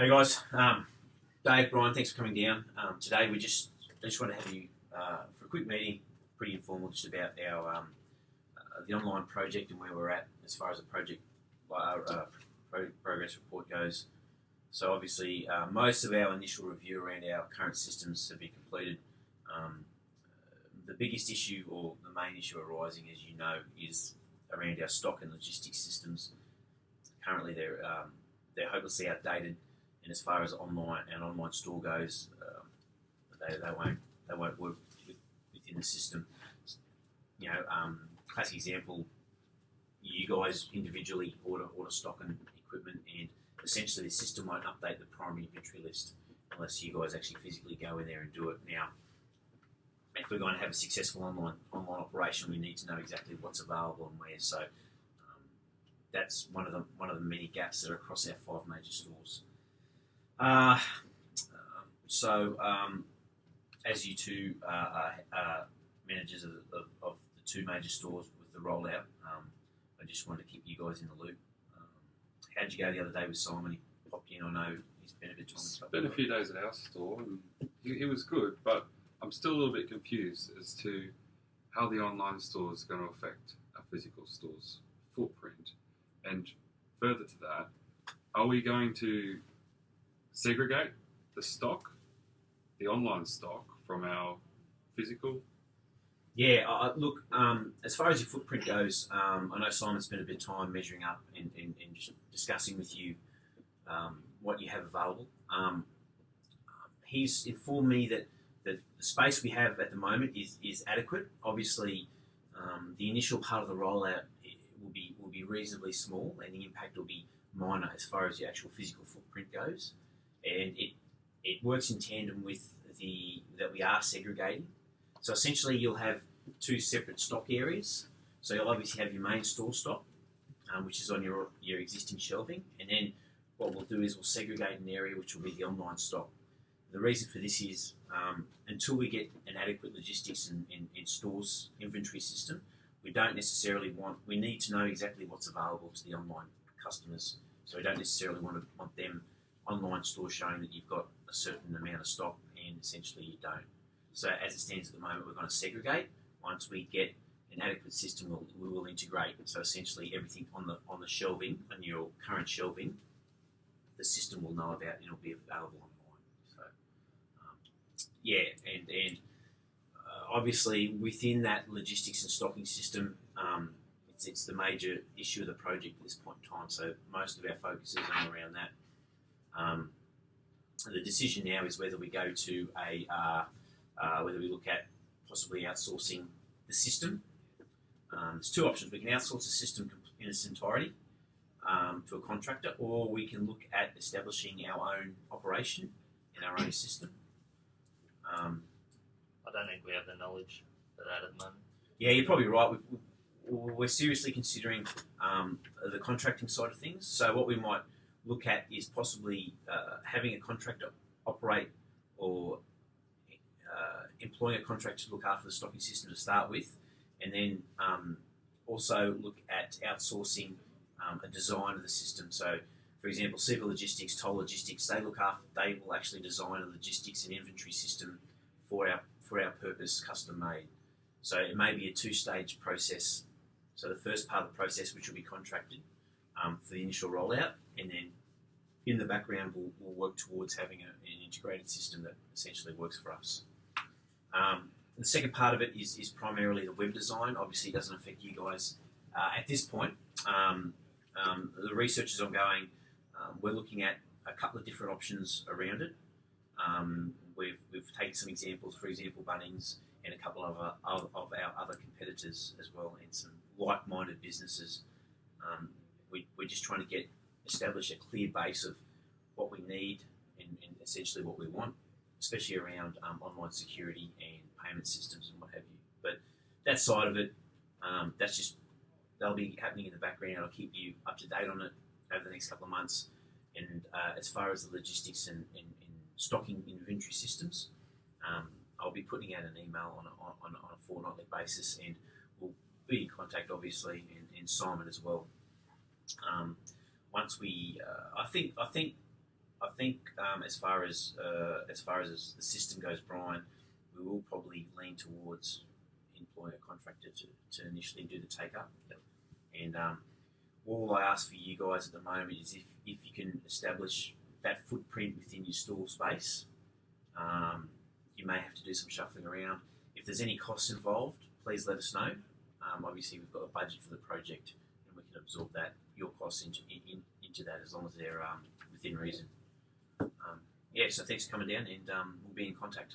Hey guys, Dave, Brian, thanks for coming down. Today I just want to have you for a quick meeting, pretty informal, just about our the online project and where we're at as far as the project progress report goes. So obviously, most of our initial review around our current systems have been completed. The biggest issue, or the main issue arising, as you know, is around our stock and logistics systems. Currently, they're hopelessly outdated, and as far as an online store goes, they won't work within the system. Classic example: you guys individually order stock and equipment, and essentially the system won't update the primary inventory list unless you guys actually physically go in there and do it. Now, if we're going to have a successful online operation, we need to know exactly what's available and where. So that's one of the many gaps that are across our 5 major stores. As you two are managers of the 2 major stores with the rollout, I just wanted to keep you guys in the loop. How'd you go the other day with Simon? He popped in. I know he's spent a bit of time. Spent a few days at our store, and he was good, but I'm still a little bit confused as to how the online store is going to affect our physical store's footprint. And further to that, are we going to segregate the stock, the online stock, from our physical? Yeah, look, as far as your footprint goes, I know Simon spent a bit of time measuring up and just discussing with you what you have available. He's informed me that the space we have at the moment is adequate. Obviously, the initial part of the rollout will be reasonably small, and the impact will be minor as far as the actual physical footprint goes. And it works in tandem with that we are segregating. So essentially, you'll have 2 separate stock areas. So you'll obviously have your main store stock, which is on your existing shelving, and then what we'll do is we'll segregate an area which will be the online stock. The reason for this is until we get an adequate logistics and stores inventory system, we need to know exactly what's available to the online customers. So we don't necessarily want them online stores showing that you've got a certain amount of stock and essentially you don't. So as it stands at the moment, we're going to segregate. Once we get an adequate system, we will integrate. So essentially everything on the shelving, on your current shelving, the system will know about and it'll be available online. So and obviously within that logistics and stocking system, it's the major issue of the project at this point in time. So most of our focus is on around that. The decision now is whether we go to whether we look at possibly outsourcing the system. There's 2 options. We can outsource the system in its entirety to a contractor, or we can look at establishing our own operation in our own system. I don't think we have the knowledge for that at the moment. Yeah, you're probably right. We're seriously considering the contracting side of things. So what we might look at is possibly having a contractor operate or employing a contractor to look after the stocking system to start with, and then also look at outsourcing a design of the system. So, for example, Civil Logistics, Toll Logistics, they will actually design a logistics and inventory system for our purpose, custom made. So it may be a 2-stage process. So the first part of the process, which will be contracted for the initial rollout, and then in the background we'll work towards having an integrated system that essentially works for us. The second part of it is primarily the web design. Obviously, it doesn't affect you guys at this point. The research is ongoing. We're looking at a couple of different options around it. We've taken some examples, for example, Bunnings and a couple of our other competitors as well, and some like-minded businesses. We're just trying to establish a clear base of what we need and essentially what we want, especially around online security and payment systems and what have you. But that side of it, they'll be happening in the background. I'll keep you up to date on it over the next couple of months. And as far as the logistics and stocking inventory systems, I'll be putting out an email on a fortnightly basis, and we'll be in contact, obviously, and Simon as well. Once we, I think I think as far as the system goes, Brian, we will probably lean towards employing a contractor to initially do the take up. Yep. And all I ask for you guys at the moment is if you can establish that footprint within your store space, you may have to do some shuffling around. If there's any costs involved, please let us know. Obviously, we've got a budget for the project, and we can absorb your costs into that as long as they're within reason. So thanks for coming down, and we'll be in contact.